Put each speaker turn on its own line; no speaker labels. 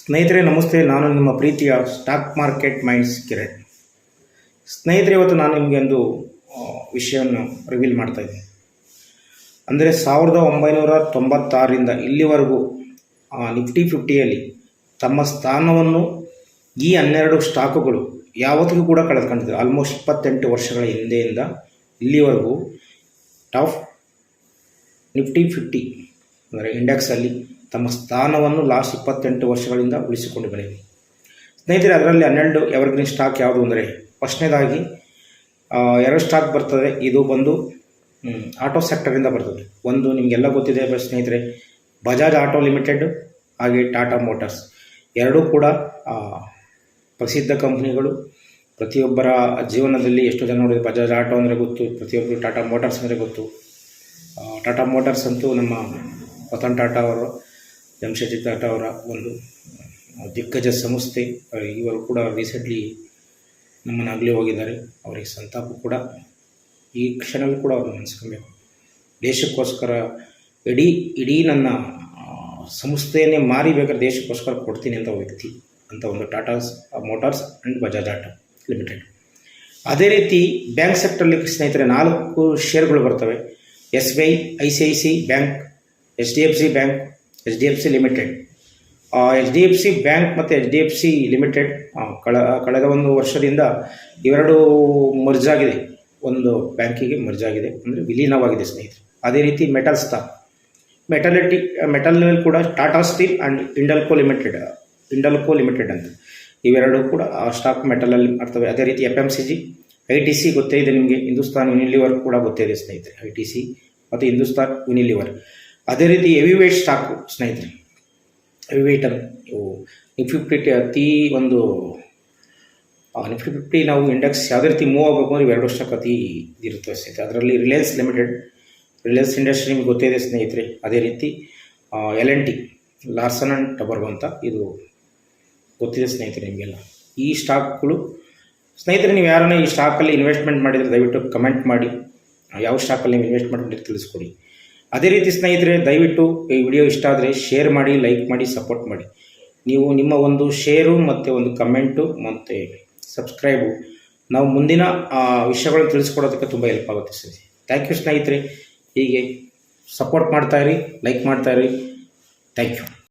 ಸ್ನೇಹಿತರೆ ನಮಸ್ತೆ. ನಾನು ನಿಮ್ಮ ಪ್ರೀತಿಯ ಸ್ಟಾಕ್ ಮಾರ್ಕೆಟ್ ಮೈಂಡ್ಸ್ ಕಿರಣ್. ಸ್ನೇಹಿತರೆ, ಇವತ್ತು ನಾನು ನಿಮಗೆ ಒಂದು ವಿಷಯವನ್ನು ರಿವೀಲ್ ಮಾಡ್ತಾ ಇದ್ದೀನಿ. ಅಂದರೆ 1996ರಿಂದ ಇಲ್ಲಿವರೆಗೂ ನಿಫ್ಟಿ 50ಯಲ್ಲಿ ತಮ್ಮ ಸ್ಥಾನವನ್ನು ಈ 12 ಸ್ಟಾಕುಗಳು ಯಾವತ್ತಿಗೂ ಕೂಡ ಕಳೆದುಕೊಂಡಿದೆ. ಆಲ್ಮೋಸ್ಟ್ 28 ವರ್ಷಗಳ ಹಿಂದೆಯಿಂದ ಇಲ್ಲಿವರೆಗೂ ಟಾಪ್ ನಿಫ್ಟಿ 50 ಅಂದರೆ ಇಂಡೆಕ್ಸಲ್ಲಿ ತಮ್ಮ ಸ್ಥಾನವನ್ನು ಲಾಸ್ಟ್ 28 ವರ್ಷಗಳಿಂದ ಉಳಿಸಿಕೊಂಡು ಬಂದಿದೆ. ಸ್ನೇಹಿತರೆ, ಅದರಲ್ಲಿ 12 ಎವರ್ಗ್ರೀನ್ ಸ್ಟಾಕ್ ಯಾವುದು ಅಂದರೆ, ಫಸ್ಟ್ನೇದಾಗಿ 2 ಸ್ಟಾಕ್ ಬರ್ತದೆ. ಇದು ಬಂದು ಆಟೋ ಸೆಕ್ಟರಿಂದ ಬರ್ತದೆ. ಒಂದು ನಿಮಗೆಲ್ಲ ಗೊತ್ತಿದೆ ಸ್ನೇಹಿತರೆ, ಬಜಾಜ್ ಆಟೋ ಲಿಮಿಟೆಡ್ ಹಾಗೆ ಟಾಟಾ ಮೋಟಾರ್ಸ್. ಎರಡೂ ಕೂಡ ಪ್ರಸಿದ್ಧ ಕಂಪ್ನಿಗಳು. ಪ್ರತಿಯೊಬ್ಬರ ಜೀವನದಲ್ಲಿ ಎಷ್ಟು ಜನ ನೋಡಿದ್ರೆ ಬಜಾಜ್ ಆಟೋ ಅಂದರೆ ಗೊತ್ತು, ಪ್ರತಿಯೊಬ್ಬರು ಟಾಟಾ ಮೋಟಾರ್ಸ್ ಅಂದರೆ ಗೊತ್ತು. ಟಾಟಾ ಮೋಟಾರ್ಸ್ ಅಂತೂ ನಮ್ಮ ರತನ್ ಟಾಟಾ ಅವರು, ಜಮ್ಶೆಡ್ಜಿ ಟಾಟಾ ಅವರ ಒಂದು ದಿಗ್ಗಜ ಸಂಸ್ಥೆ. ಇವರು ಕೂಡ ರೀಸೆಂಟ್ಲಿ ನಮ್ಮನ್ನು ಅಗಲಿ ಹೋಗಿದ್ದಾರೆ. ಅವರಿಗೆ ಸಂತಾಪ ಕೂಡ ಈ ಕ್ಷಣವೂ ಕೂಡ ಅವರು ನೆನೆಸ್ಕೊಬೇಕು. ದೇಶಕ್ಕೋಸ್ಕರ ಇಡೀ ನನ್ನ ಸಂಸ್ಥೆಯನ್ನೇ ಮಾರಿ ಬೇಕಾದ್ರೆ ದೇಶಕ್ಕೋಸ್ಕರ ಕೊಡ್ತೀನಿ ಅಂತ ವ್ಯಕ್ತಿ ಅಂತ ಒಂದು Tata motors and Bajaj auto limited. ಅದೇ ರೀತಿ ಬ್ಯಾಂಕ್ ಸೆಕ್ಟರ್ಲಿ ಸ್ನೇಹಿತರೆ 4 ಶೇರ್ಗಳು ಬರ್ತವೆ. SBI, ICICI bank, HDFC bank, HDFC limited. HDFC bank ಮತ್ತು HDFC ಲಿಮಿಟೆಡ್ ಕಳೆದ ಒಂದು ವರ್ಷದಿಂದ ಇವೆರಡು ಮರ್ಜ್ ಆಗಿದೆ, ಒಂದು ಬ್ಯಾಂಕಿಗೆ ಮರ್ಜ್ ಆಗಿದೆ, ಅಂದರೆ ವಿಲೀನವಾಗಿದೆ ಸ್ನೇಹಿತರೆ. ಅದೇ ರೀತಿ ಮೆಟಲ್ ಸ್ಟಾಕ್, ಮೆಟಲ್ನಲ್ಲಿ ಕೂಡ ಟಾಟಾ ಸ್ಟೀಲ್ ಆ್ಯಂಡ್ ಇಂಡಲ್ಕೋ ಲಿಮಿಟೆಡ್ ಅಂತ ಇವೆರಡು ಕೂಡ ಸ್ಟಾಕ್ ಮೆಟಲಲ್ಲಿ ಮಾಡ್ತವೆ. ಅದೇ ರೀತಿ FMCG, ITC ಗೊತ್ತೇ ಇದೆ ನಿಮಗೆ. ಹಿಂದೂಸ್ತಾನ್ ಯುನಿಲಿವರ್ ಕೂಡ ಗೊತ್ತೇ ಇದೆ ಸ್ನೇಹಿತರೆ, ITC ಮತ್ತು ಹಿಂದೂಸ್ತಾನ್ ಯುನಿಲಿವರ್. ಅದೇ ರೀತಿ ಹೆವಿ ವೇಟ್ ಸ್ಟಾಕು ಸ್ನೇಹಿತರೆ, ಹೆವಿ ವೇಟನ್ನು ನಿಫ್ಟಿ 50 ಅತಿ ಒಂದು ನಿಫ್ಟಿ 50 ನಾವು ಇಂಡೆಕ್ಸ್ ಯಾವುದೇ ರೀತಿ ಮೂವ್ ಆಗಬೇಕು ಅಂದರೆ ಇವೆರಡು ಸ್ಟಾಕ್ ಅತಿ ಇದಿರುತ್ತವೆ ಸ್ನೇಹಿತರೆ. ಅದರಲ್ಲಿ ರಿಲಯನ್ಸ್ ಇಂಡಸ್ಟ್ರಿ ನಿಮಗೆ ಗೊತ್ತೇ ಇದೆ ಸ್ನೇಹಿತರೆ. ಅದೇ ರೀತಿ L&T, ಲಾರ್ಸನ್ ಆ್ಯಂಡ್ ಟೊಬ್ರೊ ಅಂತ ಇದು ಗೊತ್ತಿದೆ ಸ್ನೇಹಿತರೆ ನಿಮಗೆಲ್ಲ. ಈ ಸ್ಟಾಕ್ಗಳು ಸ್ನೇಹಿತರೆ, ನೀವು ಯಾರನ್ನ ಈ ಸ್ಟಾಕಲ್ಲಿ ಇನ್ವೆಸ್ಟ್ಮೆಂಟ್ ಮಾಡಿದರೆ ದಯವಿಟ್ಟು ಕಮೆಂಟ್ ಮಾಡಿ, ಯಾವ ಸ್ಟಾಕಲ್ಲಿ ನೀವು ಇನ್ವೆಸ್ಟ್ ಮಾಡಿದ್ರೆ ತಿಳಿಸ್ಕೊಡಿ. ಅದೇ ರೀತಿ ಸ್ನೇಹಿತರೆ, ದಯವಿಟ್ಟು ಈ ವಿಡಿಯೋ ಇಷ್ಟ ಆದರೆ ಶೇರ್ ಮಾಡಿ, ಲೈಕ್ ಮಾಡಿ, ಸಪೋರ್ಟ್ ಮಾಡಿ. ನೀವು ನಿಮ್ಮ ಒಂದು ಶೇರು ಮತ್ತು ಒಂದು ಕಮೆಂಟು ಮತ್ತು ಸಬ್ಸ್ಕ್ರೈಬು ನಾವು ಮುಂದಿನ ವಿಷಯಗಳನ್ನು ತಿಳಿಸ್ಕೊಡೋದಕ್ಕೆ ತುಂಬ ಹೆಲ್ಪ್ ಆಗುತ್ತೆ ಸರ್. ಥ್ಯಾಂಕ್ ಯು ಸ್ನೇಹಿತರೆ. ಹೀಗೆ ಸಪೋರ್ಟ್ ಮಾಡ್ತಾಯಿರಿ, ಲೈಕ್ ಮಾಡ್ತಾಯಿರಿ. Thank you.